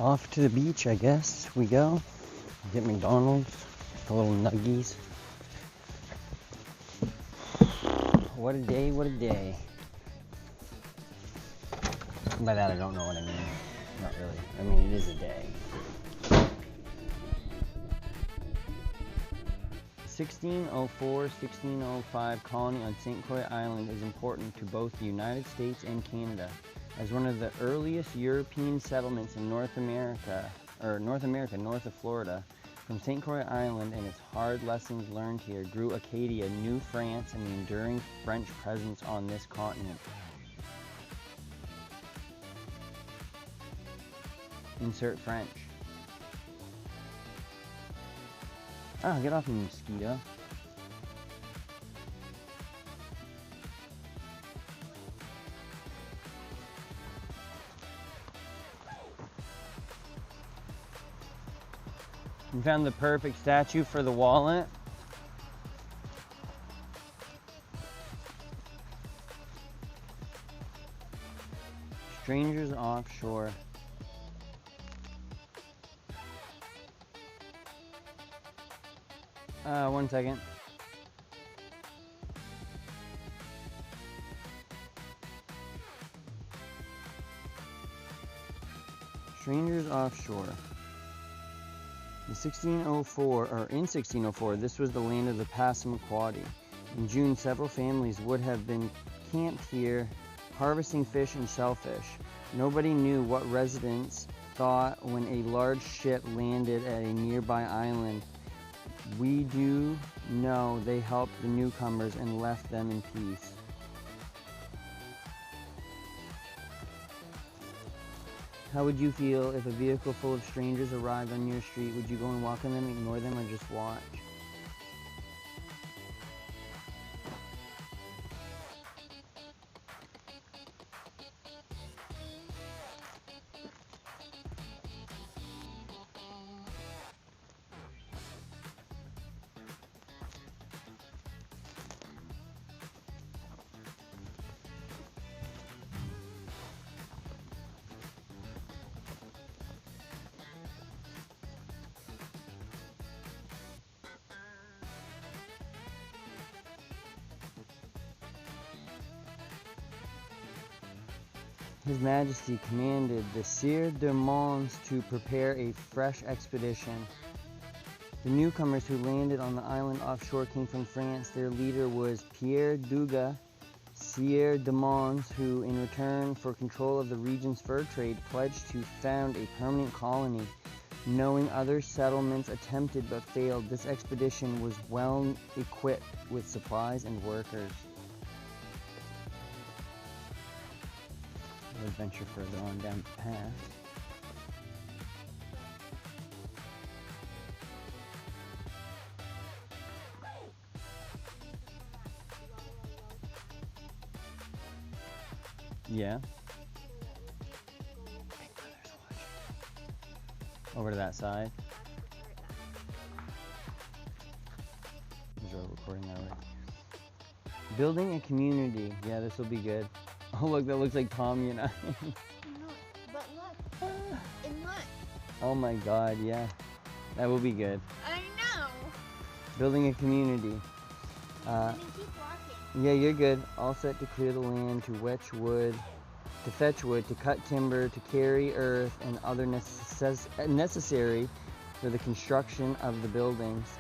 Off to the beach, I guess we go. Get McDonald's, a little nuggies. What a day, what a day. By that I don't know what I mean. Not really. I mean, it is a day. 1604-1605 colony on St. Croix Island is important to both the United States and Canada. As one of the earliest European settlements in North America, north of Florida, from St. Croix Island and its hard lessons learned here grew Acadia, New France, and the enduring French presence on this continent. Insert French. Ah, get off me, mosquito. We found the perfect statue for the wallet. Strangers offshore. One second. Strangers offshore. In 1604, this was the land of the Passamaquoddy. In June, several families would have been camped here, harvesting fish and shellfish. Nobody knew what residents thought when a large ship landed at a nearby island. We do know they helped the newcomers and left them in peace. How would you feel if a vehicle full of strangers arrived on your street? Would you go and welcome them, ignore them, or just watch? His Majesty commanded the Sieur de Mons to prepare a fresh expedition. The newcomers who landed on the island offshore came from France. Their leader was Pierre Dugua. Sieur de Mons, who in return for control of the region's fur trade, pledged to found a permanent colony. Knowing other settlements attempted but failed, this expedition was well equipped with supplies and workers. Adventure further on down the path. Yeah. Over to that side. Is there a recording already? Building a community. Yeah, this will be good. Oh look, that looks like Tommy and I. No, but look, and look. Oh my god, yeah. That will be good. I know. Building a community. Keep walking. Yeah, you're good. All set to clear the land, to fetch wood, to cut timber, to carry earth and other necessary for the construction of the buildings.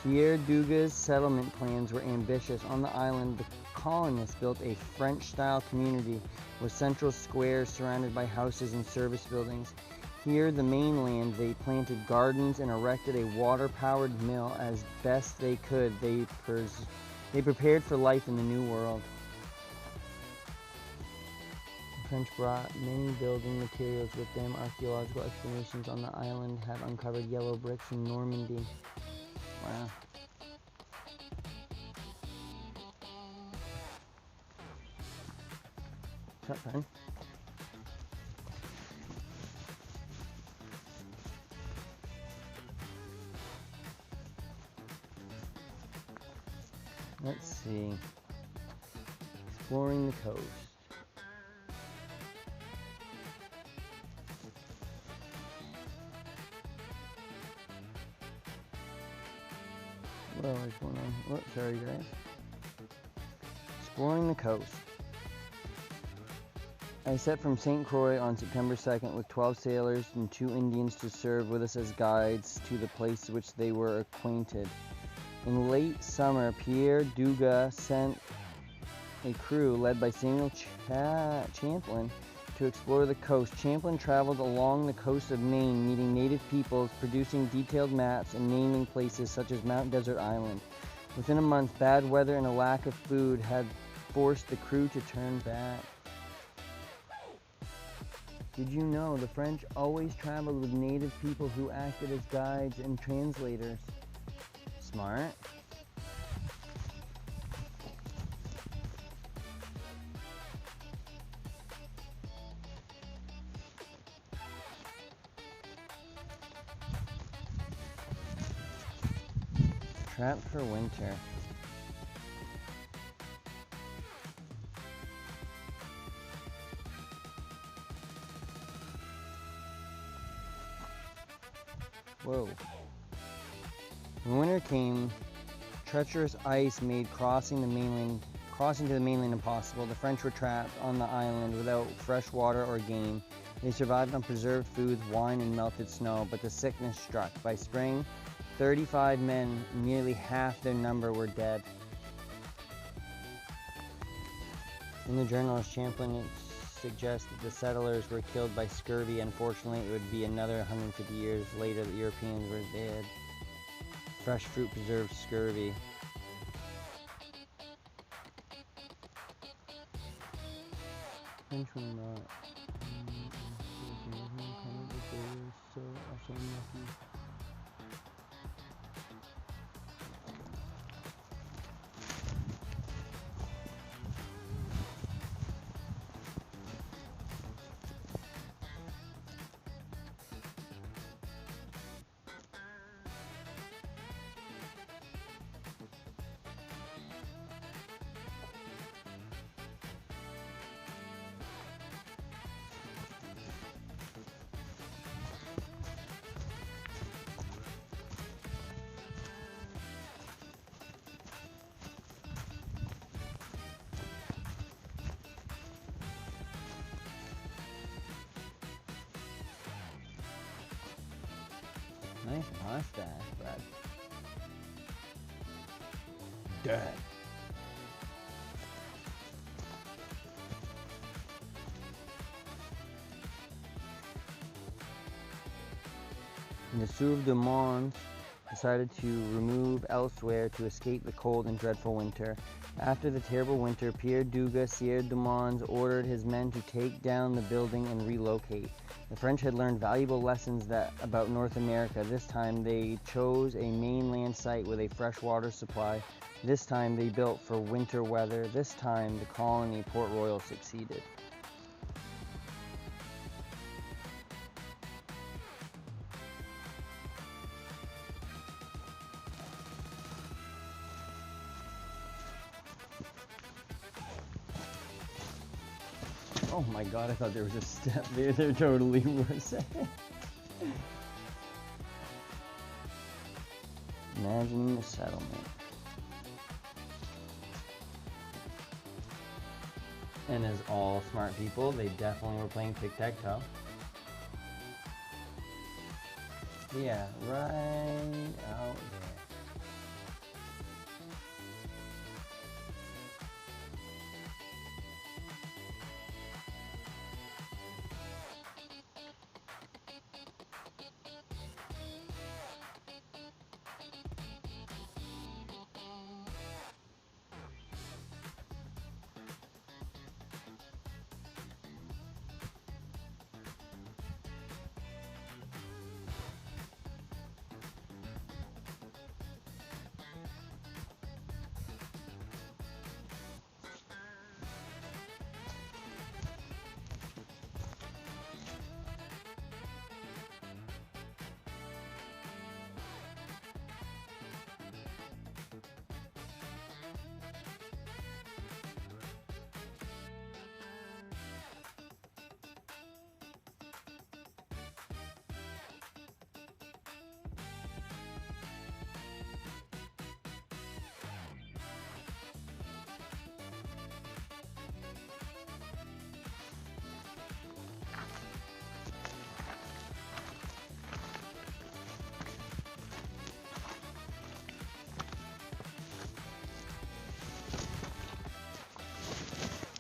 Pierre Dugua's settlement plans were ambitious. On the island, the colonists built a French-style community with central squares surrounded by houses and service buildings. Here, the mainland, they planted gardens and erected a water-powered mill as best they could. They prepared for life in the New World. The French brought many building materials with them. Archaeological excavations on the island have uncovered yellow bricks from Normandy. Wow. What's up, friend? Let's see. Exploring the coast. What else is going on? Oh, sorry guys. Exploring the coast. I set from St. Croix on September 2nd with 12 sailors and 2 Indians to serve with us as guides to the places which they were acquainted. In late summer, Pierre Dugua sent a crew led by Samuel Champlain to explore the coast. Champlain traveled along the coast of Maine, meeting native peoples, producing detailed maps, and naming places such as Mount Desert Island. Within a month, bad weather and a lack of food had forced the crew to turn back. Did you know the French always traveled with native people who acted as guides and translators? Smart. Trapped for winter. Whoa. When winter came, treacherous ice made crossing to the mainland impossible. The French were trapped on the island without fresh water or game. They survived on preserved foods, wine, and melted snow, but the sickness struck. By spring, 35 men, nearly half their number, were dead. In the journals, Champlain suggests that the settlers were killed by scurvy. Unfortunately, it would be another 150 years later that Europeans were dead. Fresh fruit preserved scurvy. French were not. Nice mustache, bud. Dead. And the Sieur de Mons decided to remove elsewhere to escape the cold and dreadful winter. After the terrible winter, Pierre Dugua, Sieur de Mons, ordered his men to take down the building and relocate. The French had learned valuable lessons about North America. This time they chose a mainland site with a fresh water supply. This time they built for winter weather. This time the colony Port Royal succeeded. Oh my god, I thought there was a step there. There totally was. Imagining the settlement. And as all smart people, they definitely were playing tic-tac-toe. Yeah, right out there.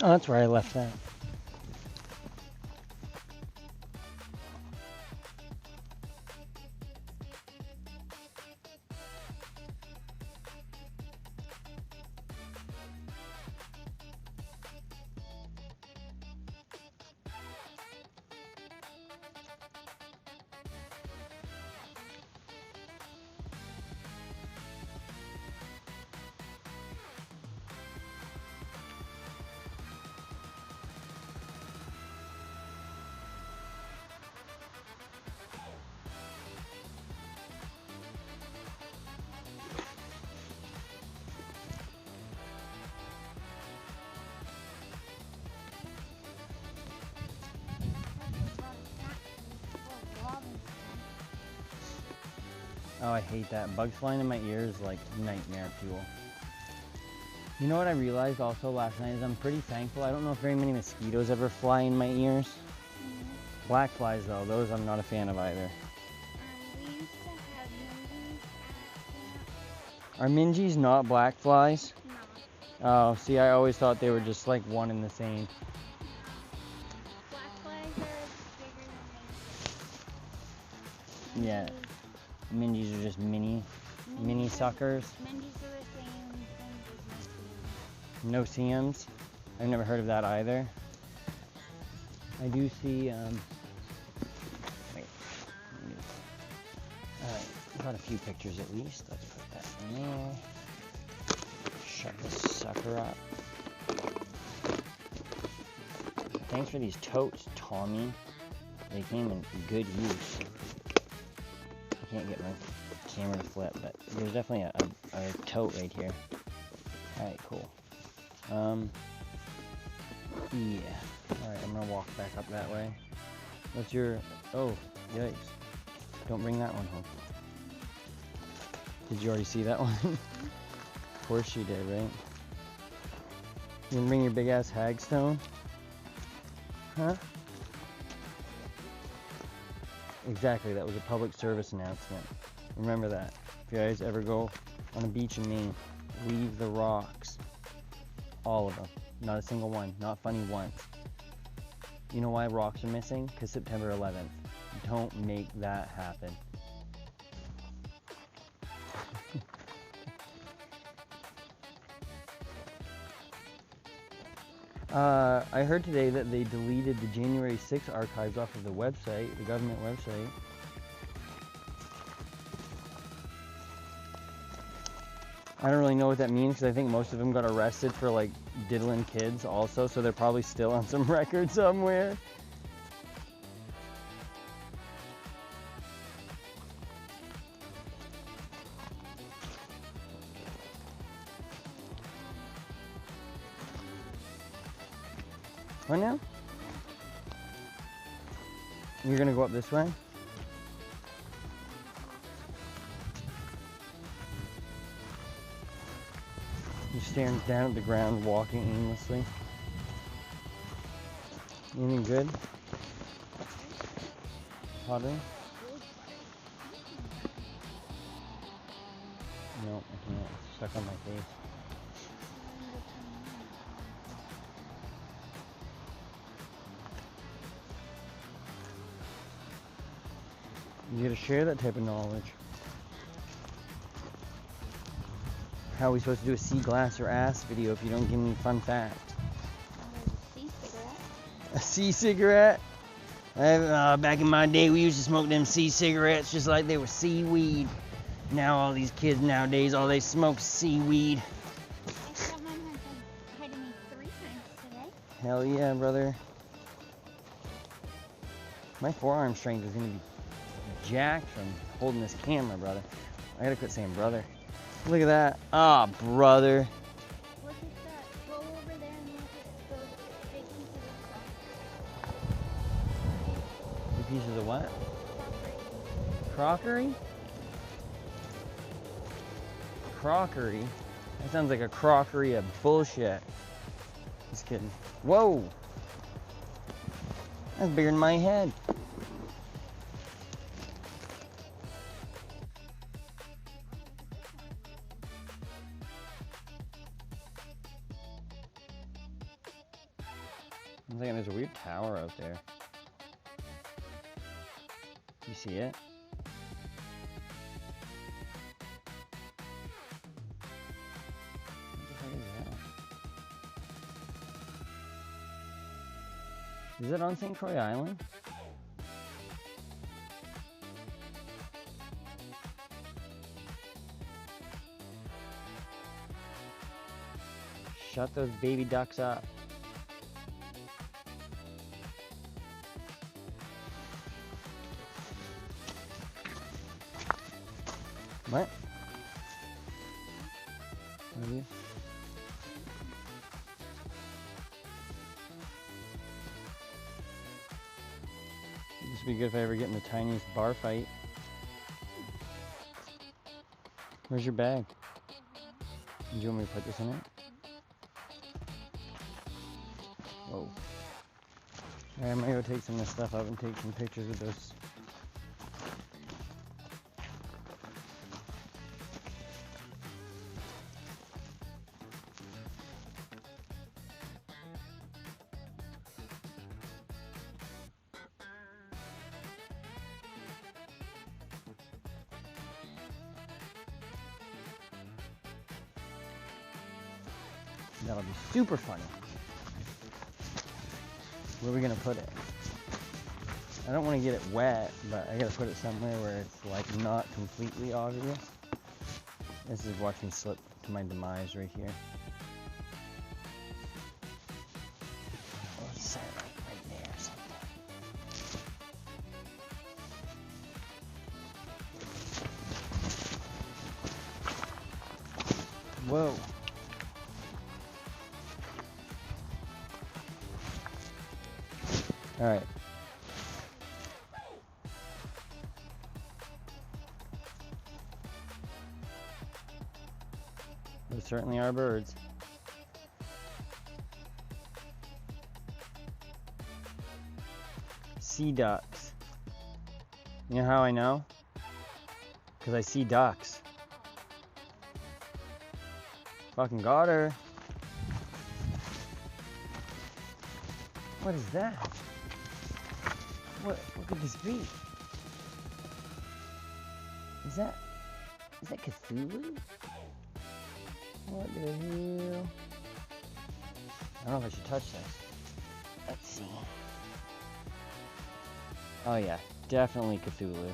Oh, that's where I left that. Oh, I hate that. Bugs flying in my ears like nightmare fuel. You know what I realized also last night is I'm pretty thankful. I don't know if very many mosquitoes ever fly in my ears. Black flies though, those I'm not a fan of either. We used to have mingies at camp. Are mingies not black flies? No. Oh, see, I always thought they were just like one and the same. Black flies are bigger than mingies. Yeah. Mingies are just mini suckers. Mingies are the same thing as No-see-ums. I've never heard of that either. I do see, wait. Alright, got a few pictures at least. Let's put that in there. Shut this sucker up. Thanks for these totes, Tommy. They came in good use. I can't get my camera to flip, but there's definitely a tote right here. Alright, cool. Yeah. Alright, I'm gonna walk back up that way. What's your... Oh, yikes. Don't bring that one home. Did you already see that one? Of course you did, right? You didn't bring your big ass hagstone? Huh? Exactly, that was a public service announcement. Remember that. If you guys ever go on a beach in Maine, leave the rocks. All of them. Not a single one. Not funny once. You know why rocks are missing? Because September 11th. Don't make that happen. I heard today that they deleted the January 6th archives off of the website, the government website. I don't really know what that means because I think most of them got arrested for like diddling kids also, so they're probably still on some record somewhere. What now? You're gonna go up this way? You're staring down at the ground, walking aimlessly. Anything good? Pottery? No, I can't. It's stuck on my face. You gotta share that type of knowledge. How are we supposed to do a sea glass or ass video if you don't give me fun fact? A sea cigarette? Back in my day, we used to smoke them sea cigarettes just like they were seaweed. Now all these kids nowadays, all they smoke is seaweed. Someone has tried to me 3 times today. Hell yeah, brother. My forearm strength is gonna be jacked from holding this camera, brother. I gotta quit saying brother. Look at that. Ah, brother. Look at that. Go over there and look at those big pieces of Two pieces of what? crockery. Crockery? Crockery? That sounds like a crockery of bullshit. Just kidding. Whoa! That's bigger than my head. Looks like there's a weird tower out there. You see it? What the heck is that? Is it on St. Croix Island? Shut those baby ducks up. What? What are you? This would be good if I ever get in the tiniest bar fight. Where's your bag? Do you want me to put this in it? Whoa. Alright, I'm gonna go take some of this stuff up and take some pictures of those. That'll be super funny. Where are we gonna put it? I don't want to get it wet, but I gotta put it somewhere where it's like not completely obvious. This is watch me slip to my demise right here. Let's set it right there or something. Whoa. All right. Those certainly are birds. Sea ducks. You know how I know? Because I see ducks. Fucking got her. What is that? What could this be? Is that Cthulhu? What the hell? I don't know if I should touch this. Let's see. Oh yeah, definitely Cthulhu.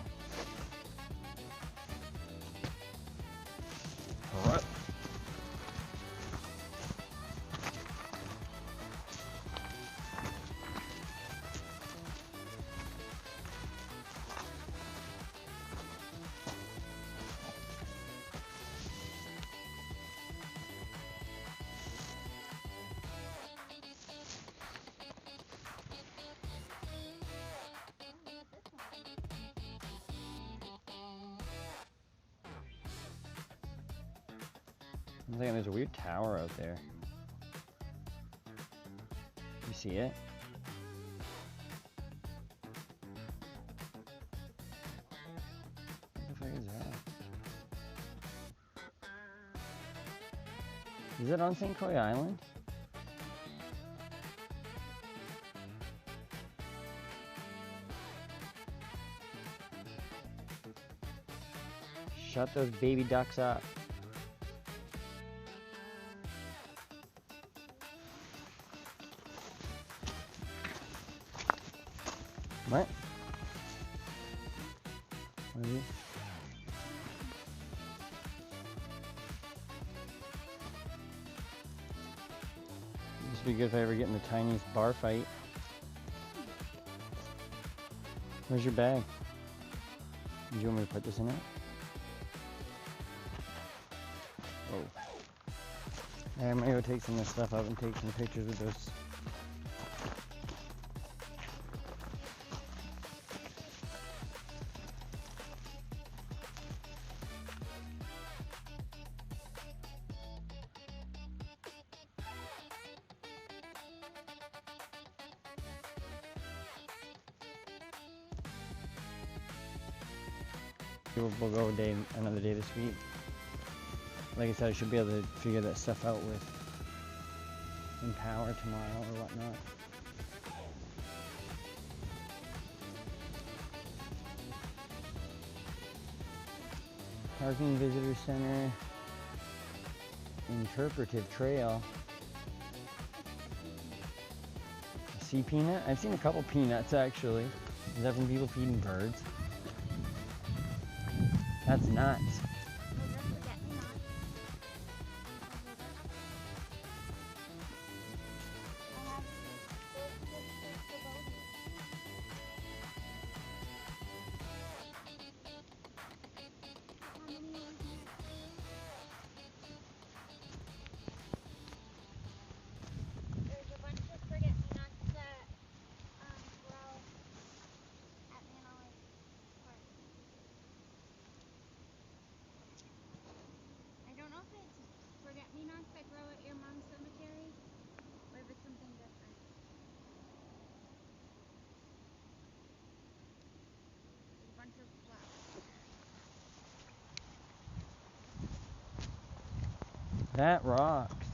Alright. Looks like there's a weird tower out there. You see it? What the fuck is that? Is it on St. Croix Island? Shut those baby ducks up. What? What are you? This would be good if I ever get in the tiniest bar fight. Where's your bag? Do you want me to put this in it? Whoa. Alright, I'm gonna go take some of this stuff up and take some pictures of those. We'll go another day this week. Like I said, I should be able to figure that stuff out with Empower tomorrow or whatnot. Parking Visitor Center. Interpretive Trail. Sea peanut? I've seen a couple peanuts actually. Is that from people feeding birds? That's nuts. Forget-me-nots that grow at your mom's cemetery, or if it's something different. There's a bunch of flowers. That rocks.